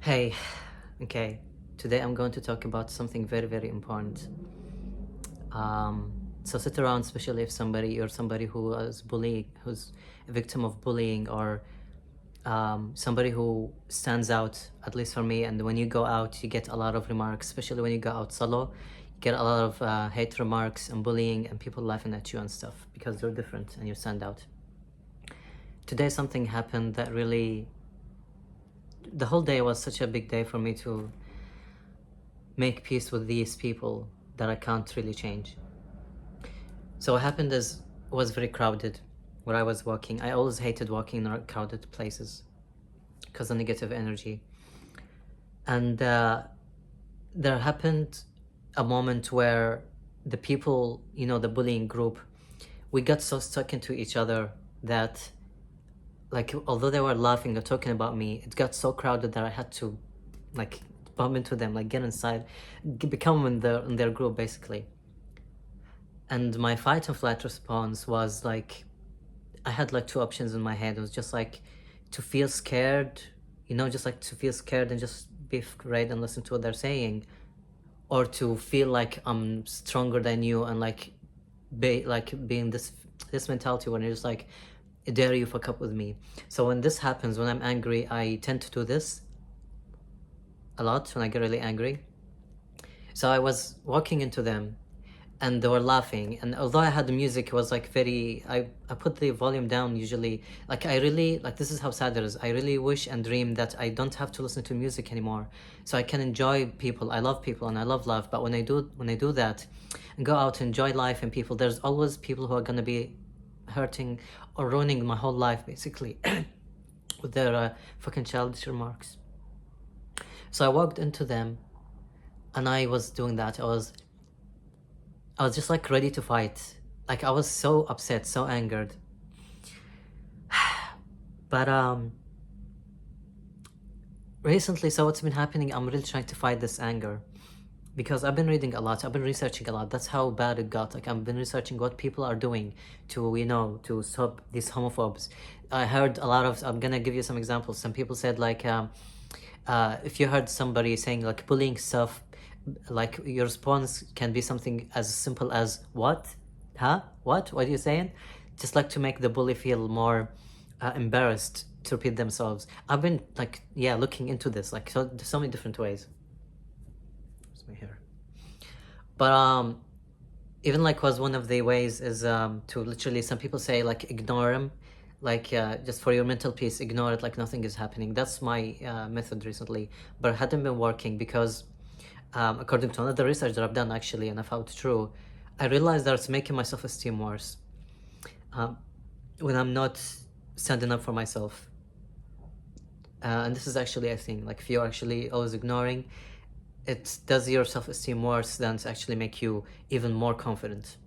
Hey, okay, today I'm going to talk about something very, very important. So sit around, especially if you're somebody who is bullying, who's a victim of bullying, or somebody who stands out, at least for me. And when you go out, you get a lot of remarks, especially when you go out solo, you get a lot of hate remarks and bullying and people laughing at you and stuff because you're different and you stand out. Today something happened that really, the whole day was such a big day for me to make peace with these people that I can't really change. So what happened is, it was very crowded where I was walking. I always hated walking in crowded places because of negative energy. And there happened a moment where the people, the bullying group, we got so stuck into each other that, like, although they were laughing or talking about me, it got so crowded that I had to, like, bump into them, like, get inside, become in their group, basically. And my fight or flight response was like, I had like two options in my head. It was just like to feel scared, just like to feel scared and just be afraid and listen to what they're saying, or to feel like I'm stronger than you and like being this mentality when you're just like, dare you fuck up with me. So when this happens, when I'm angry, I tend to do this a lot when I get really angry. So I was walking into them and they were laughing, and although I had the music, it was like I put the volume down usually. Like, I really, like, this is how sad it is. I really wish and dream that I don't have to listen to music anymore, so I can enjoy people. I love people and I love love, but when I do that and go out and enjoy life and people, there's always people who are gonna be hurting or ruining my whole life, basically, with their fucking childish remarks. So I walked into them and I was doing that. I was just like ready to fight. Like, I was so upset, so angered. But recently, so what's been happening, I'm really trying to fight this anger because I've been reading a lot, I've been researching a lot. That's how bad it got. Like, I've been researching what people are doing to stop these homophobes. I heard a lot of, I'm gonna give you some examples. Some people said, like, if you heard somebody saying like bullying stuff, like, your response can be something as simple as, what? Huh? What are you saying? Just like to make the bully feel more embarrassed to repeat themselves. I've been like, yeah, looking into this, like, so many different ways. Where's my hair? But even like, was one of the ways is to literally, some people say like, ignore him, like, just for your mental peace, ignore it like nothing is happening. That's my method recently, but it hadn't been working because according to another research that I've done, actually, and I found it true, I realized that it's making my self-esteem worse when I'm not standing up for myself. And this is actually a thing. Like, if you're actually always ignoring, it does your self-esteem worse than to actually make you even more confident.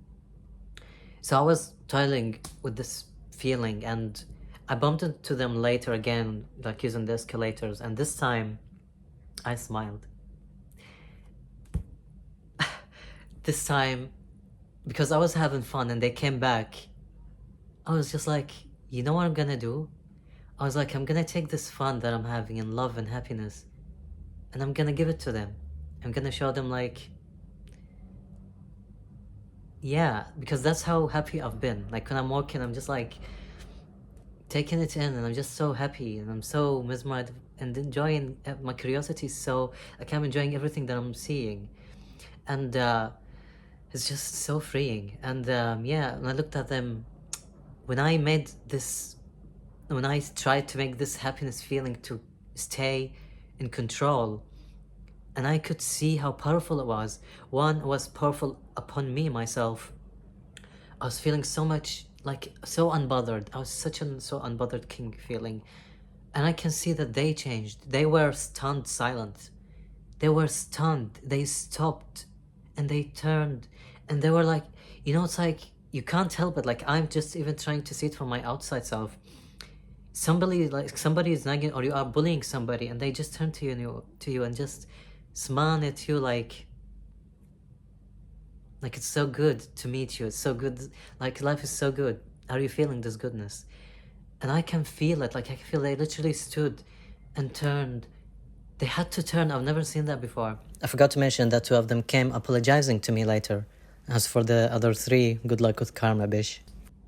So I was toiling with this feeling, and I bumped into them later again, like using the escalators, and this time I smiled. This time, because I was having fun and they came back, I was just like, you know what I'm gonna do? I was like, I'm gonna take this fun that I'm having in love and happiness, and I'm gonna give it to them. I'm gonna show them, like, yeah, because that's how happy I've been. Like, when I'm walking, I'm just like taking it in, and I'm just so happy, and I'm so mesmerized and enjoying my curiosity. So, like, I'm enjoying everything that I'm seeing, and it's just so freeing. And yeah, when I looked at them, when I tried to make this happiness feeling to stay in control, and I could see how powerful it was. One, was powerful upon me, myself. I was feeling so much, like, so unbothered. I was so unbothered king feeling. And I can see that they changed. They were stunned silent. They were stunned. They stopped and they turned and they were like, it's like, you can't help it. Like, I'm just even trying to see it from my outside self. Somebody is nagging, or you are bullying somebody, and they just turn to you and just smile at you, like it's so good to meet you. It's so good. Like, life is so good. Are you feeling this goodness? And I can feel it. Like, I can feel they literally stood and turned They had to turn. I've never seen that before. I forgot to mention that 2 of them came apologizing to me later. As for the other 3, good luck with karma, bish.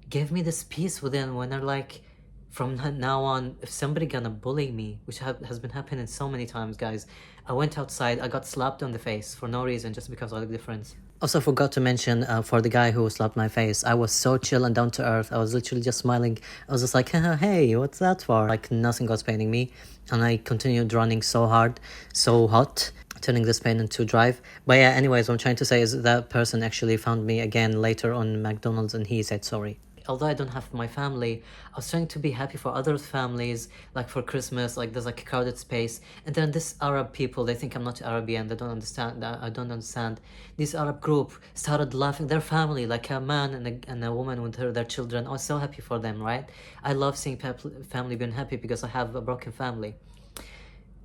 Gave me this peace within when they're like, from now on, if somebody gonna bully me, which has been happening so many times, guys. I went outside, I got slapped on the face for no reason, just because I look different. Also forgot to mention, for the guy who slapped my face, I was so chill and down to earth. I was literally just smiling. I was just like, hey, what's that for? Like nothing was paining me. And I continued running so hard, so hot, turning this pain into drive. But yeah, anyways, what I'm trying to say is that person actually found me again later on McDonald's and he said sorry. Although I don't have my family, I was trying to be happy for other families, like for Christmas, like there's like a crowded space. And then this Arab people, they think I'm not Arabian, they don't understand, I don't understand. This Arab group started laughing, their family, like a man and a woman with their children. I was so happy for them, right? I love seeing family being happy because I have a broken family.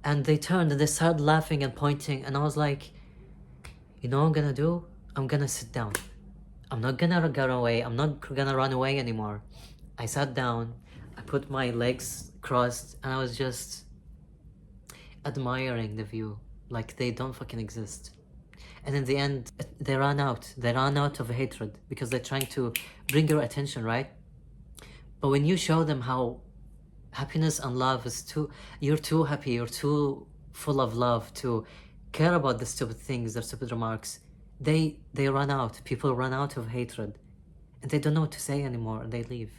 And they turned and they started laughing and pointing, and I was like, you know what I'm gonna do? I'm gonna sit down. I'm not gonna run away. I'm not gonna run away anymore. I sat down, I put my legs crossed, and I was just admiring the view. Like they don't fucking exist. And in the end, they ran out. They ran out of hatred because they're trying to bring your attention, right? But when you show them how happiness and love is you're too happy, you're too full of love to care about the stupid things, the stupid remarks, they run out. People run out of hatred and they don't know what to say anymore and they leave.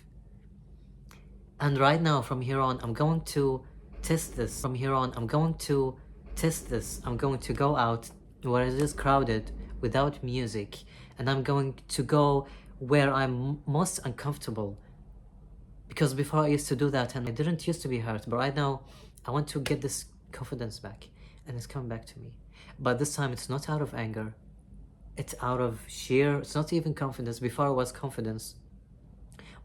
And right now, from here on, I'm going to test this. From here on, I'm going to test this. I'm going to go out where it is crowded without music, and I'm going to go where I'm most uncomfortable. Because before I used to do that and I didn't used to be hurt, but right now I want to get this confidence back, and it's coming back to me. But this time it's not out of anger, it's out of it's not even confidence. Before it was confidence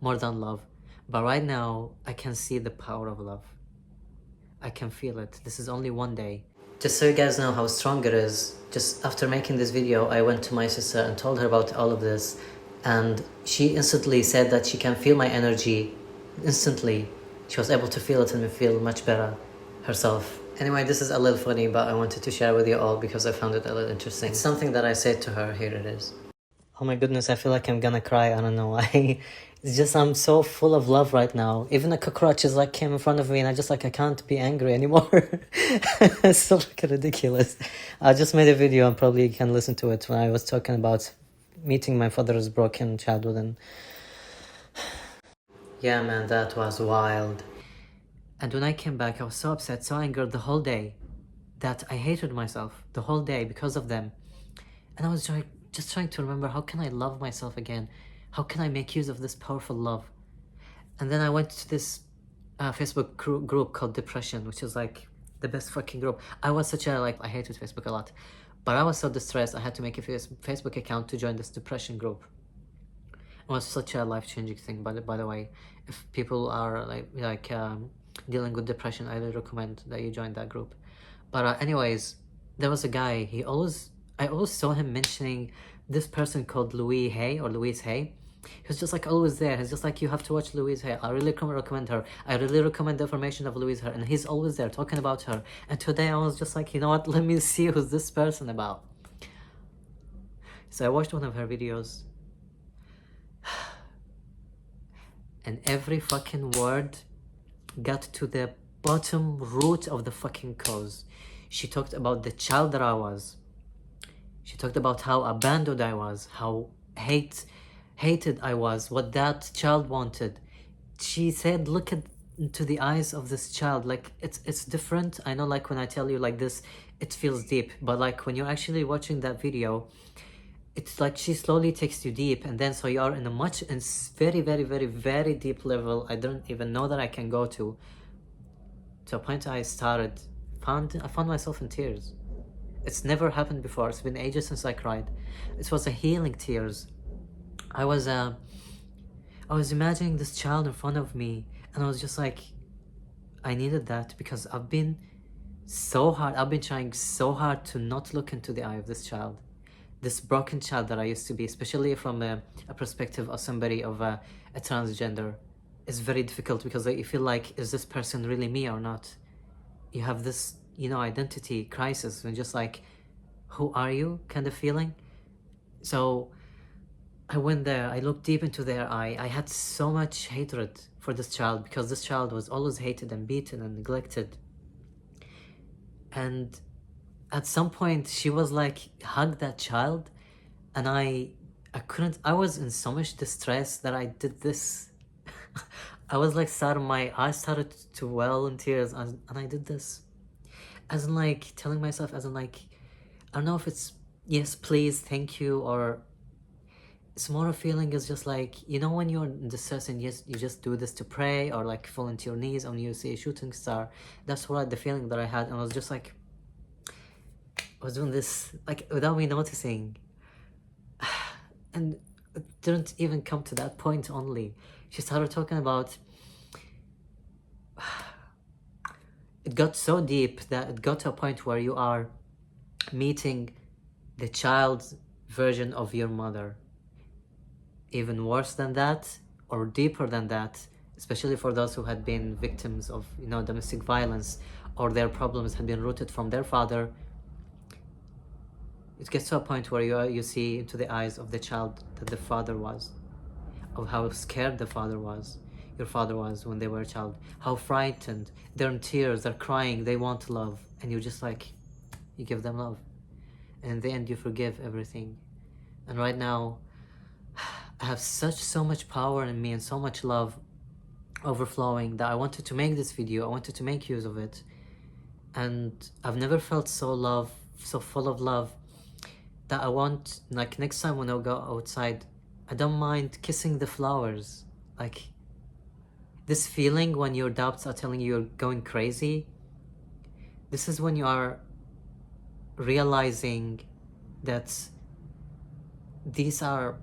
more than love, but right now I can see the power of love. I can feel it. This is only one day. Just so you guys know how strong it is, just after making this video, I went to my sister and told her about all of this, and she instantly said that she can feel my energy. Instantly, she was able to feel it and feel much better herself. Anyway, this is a little funny, but I wanted to share with you all because I found it a little interesting. It's something that I said to her. Here it is. Oh my goodness, I feel like I'm gonna cry. I don't know why. It's just I'm so full of love right now. Even a cockroach is like came in front of me and I can't be angry anymore. It's so fucking ridiculous. I just made a video and probably you can listen to it when I was talking about meeting my father's broken childhood. And yeah, man, that was wild. And when I came back, I was so upset, so angered the whole day that I hated myself the whole day because of them. And I was just trying to remember, how can I love myself again? How can I make use of this powerful love? And then I went to this Facebook group called Depression, which is like the best fucking group. I was such I hated Facebook a lot. But I was so distressed, I had to make a Facebook account to join this depression group. It was such a life-changing thing, by the way. If people are dealing with depression, I really recommend that you join that group. But anyways, there was a guy, I always saw him mentioning this person called Louise Hay. He was just like always there. He's just like, you have to watch Louise Hay. I really recommend her. I really recommend the information of Louise Hay. And he's always there talking about her. And today I was just like, you know what? Let me see who's this person about. So I watched one of her videos. And every fucking word got to the bottom root of the fucking cause. She talked about the child that I was. She talked about how abandoned I was, how hated I was, what that child wanted. She said, look into the eyes of this child. Like, it's different. I know, like, when I tell you like this, it feels deep. But like when you're actually watching that video, it's like she slowly takes you deep, and then so you are in a very, very, very, very deep level. I don't even know that I can go to a point I found myself in tears. It's never happened before. It's been ages since I cried. It was a healing tears. I was imagining this child in front of me, and I was just like, I needed that because I've been trying so hard to not look into the eye of this child. This broken child that I used to be, especially from a perspective of somebody of a transgender, is very difficult because you feel like, is this person really me or not? You have this identity crisis, when just like, who are you kind of feeling. So I went there, I looked deep into their eye. I had so much hatred for this child, because this child was always hated and beaten and neglected. And at some point she was like, hug that child, and I couldn't. I was in so much distress that I did this. I was like, my eyes started to well in tears, and I did this, as in like telling myself, as in like, I don't know if it's yes please, thank you, or it's more a feeling is just like, when you're in distress and yes, you just do this to pray, or like fall into your knees and you see a shooting star. That's what the feeling that I had, and I was just like, I was doing this like without me noticing. And it didn't even come to that point only. She started talking about, it got so deep that it got to a point where you are meeting the child's version of your mother. Even worse than that, or deeper than that, especially for those who had been victims of domestic violence, or their problems had been rooted from their father. It gets to a point where you see into the eyes of the child that the father was, of how scared the father was, your father was when they were a child, how frightened, they're in tears, they're crying, they want love, and you just like, you give them love, and in the end you forgive everything. And right now I have so much power in me and so much love overflowing that I wanted to make this video. I wanted to make use of it, and I've never felt so full of love, that I want, like, next time when I go outside, I don't mind kissing the flowers. Like, this feeling when your doubts are telling you you're going crazy, this is when you are realizing that these are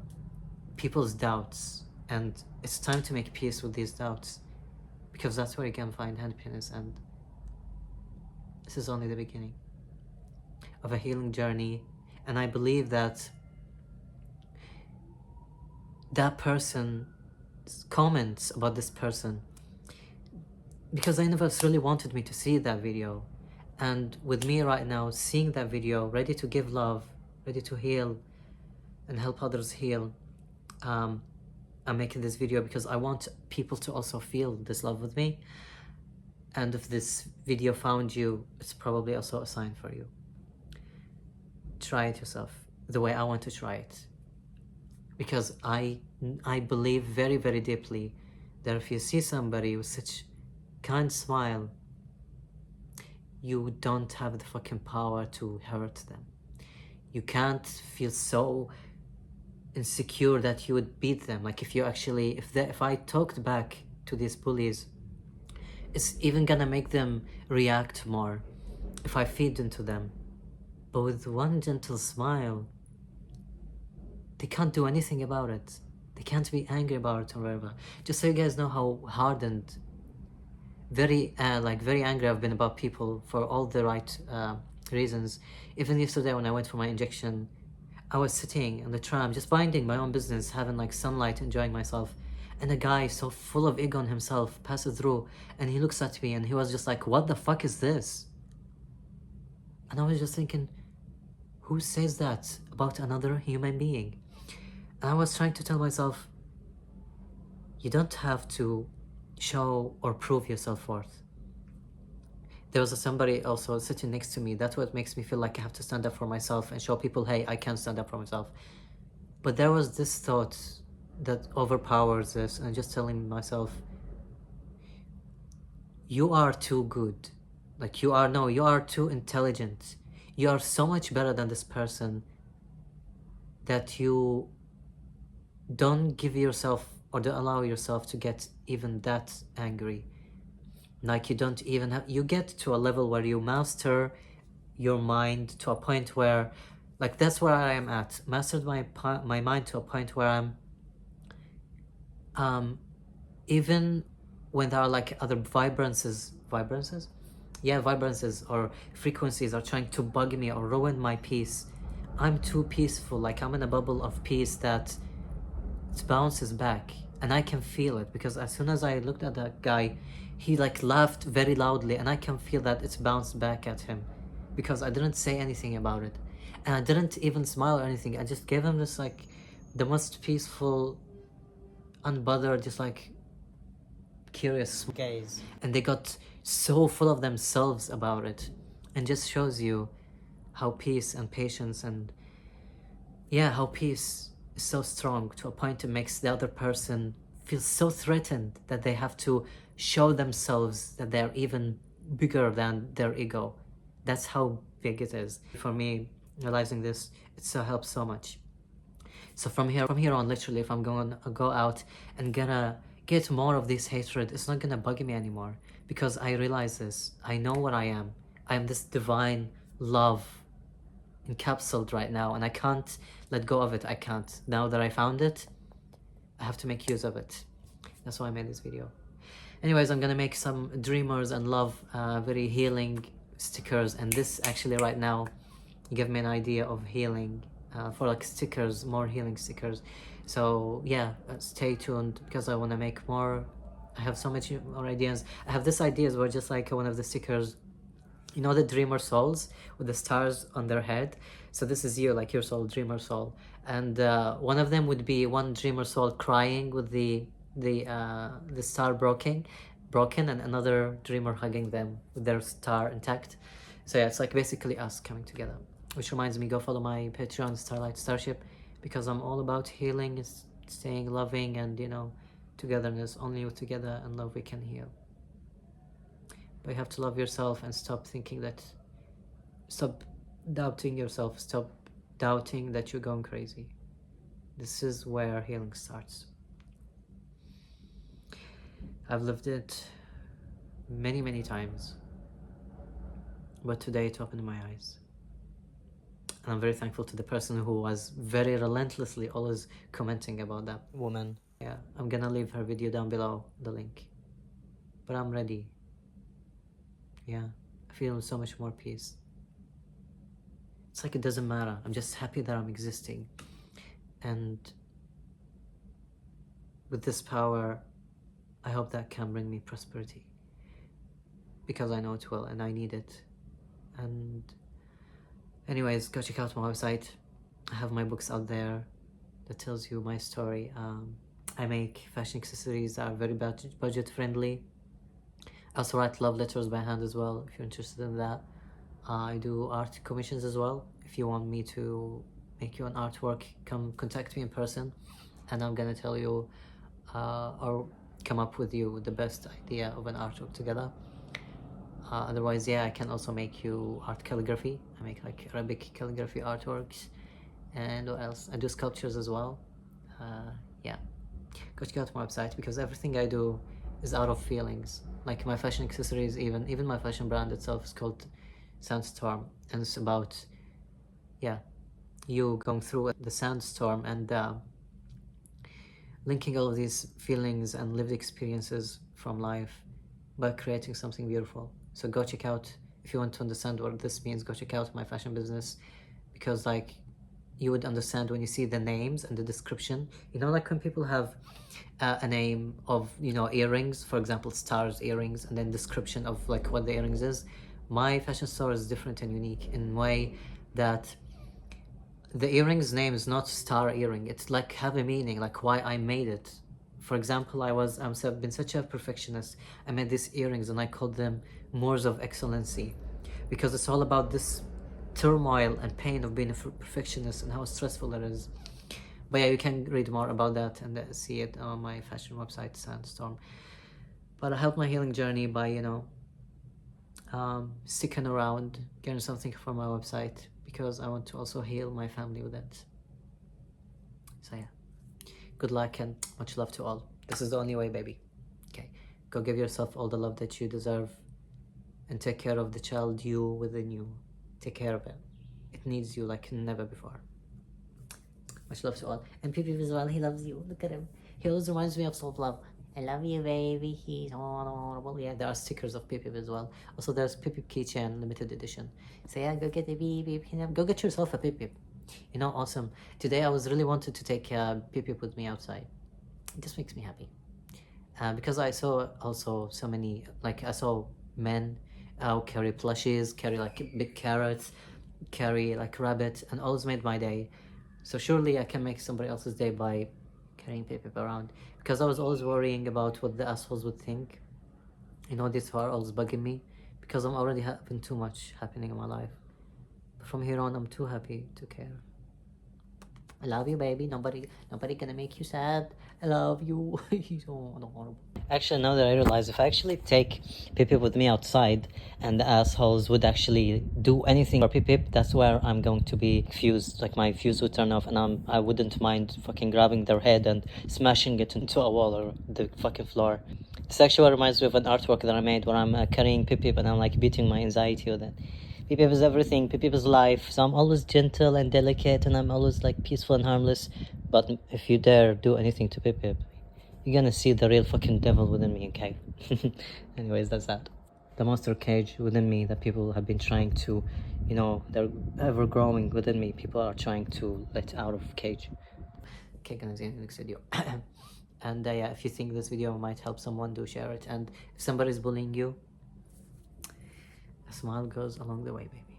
people's doubts, and it's time to make peace with these doubts, because that's where you can find happiness. And this is only the beginning of a healing journey. And I believe that that person's comments about this person, because the universe really wanted me to see that video, and with me right now seeing that video, ready to give love, ready to heal and help others heal, I'm making this video because I want people to also feel this love with me. And if this video found you, it's probably also a sign for you. Try it yourself the way I want to try it, because I believe very, very deeply that if you see somebody with such kind smile, you don't have the fucking power to hurt them. You can't feel so insecure that you would beat them. Like, if I talked back to these bullies, it's even gonna make them react more if I feed into them. But with one gentle smile, they can't do anything about it. They can't be angry about it or whatever. Just so you guys know how hard and very angry I've been about people for all the right reasons. Even yesterday when I went for my injection, I was sitting in the tram, just minding my own business, having like sunlight, enjoying myself. And a guy so full of ego on himself passes through, and he looks at me and he was just like, what the fuck is this? And I was just thinking, who says that about another human being? And I was trying to tell myself, you don't have to show or prove your self-worth. There was somebody also sitting next to me. That's what makes me feel like I have to stand up for myself and show people, hey, I can stand up for myself. But there was this thought that overpowers this, and just telling myself, you are too good. Like, you are too intelligent. You are so much better than this person that you don't give yourself, or don't allow yourself to get even that angry. Like, you don't even have, you get to a level where you master your mind to a point where, like, that's where I am at. Mastered my mind to a point where I'm, even when there are like other vibrances or frequencies are trying to bug me or ruin my peace, I'm too peaceful. Like, I'm in a bubble of peace that it bounces back. and I can feel it, because as soon as I looked at that guy, he like laughed very loudly, and I can feel that it's bounced back at him, because I didn't say anything about it, and I didn't even smile or anything. I just gave him this like the most peaceful, unbothered, just like curious gaze, and they got so full of themselves about it, and just shows you how peace and patience and yeah, how peace is so strong to a point it makes the other person feel so threatened that they have to show themselves that they're even bigger than their ego. That's how big it is. For me, realizing this, it so helps so much. So from here on, literally, if I'm going to go out and gonna get more of this hatred, it's not gonna bug me anymore, because I realize this. I know what I am. I am this divine love encapsulated right now, and I can't let go of it. I can't. Now that I found it, I have to make use of it. That's why I made this video. Anyways, I'm gonna make some dreamers and love very healing stickers, and this actually right now give me an idea of healing for like stickers, more healing stickers. So yeah, stay tuned, because I want to make more. I have so much more ideas. I have this ideas where just like one of the stickers, you know, the dreamer souls with the stars on their head. So this is you, like your soul, dreamer soul, and one of them would be one dreamer soul crying with the star broken, and another dreamer hugging them with their star intact. So yeah, it's like basically us coming together. Which reminds me, go follow my Patreon, Starlight Starship, because I'm all about healing, staying loving, and you know, togetherness. Only together and love we can heal. But you have to love yourself and stop doubting yourself, stop doubting that you're going crazy. This is where healing starts. I've lived it many times, but today it opened my eyes. And I'm very thankful to the person who was very relentlessly always commenting about that woman. Yeah, I'm gonna leave her video down below, the link. But I'm ready. Yeah, I feel so much more peace. It's like it doesn't matter. I'm just happy that I'm existing. And with this power, I hope that can bring me prosperity. Because I know it will, and I need it. And anyways, go check out my website. I have my books out there that tells you my story. I make fashion accessories that are very budget friendly. I also write love letters by hand as well, if you're interested in that. I do art commissions as well. If you want me to make you an artwork, come contact me in person, and I'm gonna tell you or come up with you the best idea of an artwork together. Otherwise, yeah, I can also make you art calligraphy. I make like Arabic calligraphy artworks. And what else? I do sculptures as well. Yeah, go check out my website, because everything I do is out of feelings. Like my fashion accessories, even my fashion brand itself is called Sandstorm, and it's about, yeah, you going through the sandstorm and linking all of these feelings and lived experiences from life by creating something beautiful. So go check out, if you want to understand what this means, go check out my fashion business, because like you would understand when you see the names and the description. You know, like when people have a name of, you know, earrings, for example, stars earrings, and then description of like what the earrings is. My fashion store is different and unique in a way that the earring's name is not star earring. It's like have a meaning, like why I made it. For example, I've been such a perfectionist. I made these earrings and I called them Moors of Excellency, because it's all about this turmoil and pain of being a perfectionist and how stressful it is. But yeah, you can read more about that and see it on my fashion website, Sandstorm. But I help my healing journey by, you know, sticking around, getting something from my website, because I want to also heal my family with it. So yeah, good luck and much love to all. This is the only way, baby. Okay, go give yourself all the love that you deserve, and take care of the child you within you. Take care of it. It needs you like never before. Much love to all. And Pipip as well, he loves you. Look at him. He always reminds me of self-love. I love you, baby. He's adorable. Yeah, there are stickers of Pipip as well. Also, there's Pipip keychain, limited edition. So yeah, go get a Pipip. Go get yourself a Pipip. You know, awesome. Today I was really wanted to take Pipip with me outside. it just makes me happy. Because I saw also so many, like I saw men carry plushies, carry like big carrots, carry like rabbits, and always made my day. So surely I can make somebody else's day by carrying Pip around. Because I was always worrying about what the assholes would think. This are always bugging me. Because I'm already having too much happening in my life. But from here on, I'm too happy to care. I love you, baby. Nobody gonna make you sad. I love you. He's so adorable. Actually, now that I realize, if I actually take Pip with me outside, and the assholes would actually do anything for Pip, that's where I'm going to be fused. Like my fuse would turn off, and I wouldn't mind fucking grabbing their head and smashing it into a wall or the fucking floor. This actually reminds me of an artwork that I made where I'm carrying Pip and I'm like beating my anxiety with it. Pip is everything. Pip is life. So I'm always gentle and delicate, and I'm always like peaceful and harmless. But if you dare do anything to Pip, you're gonna see the real fucking devil within me, okay? Anyways, that's that. The monster cage within me that people have been trying to, they're ever growing within me. People are trying to let out of cage. Okay, gonna see you in the next video. And yeah, if you think this video might help someone, do share it. And if somebody's bullying you, a smile goes along the way, baby.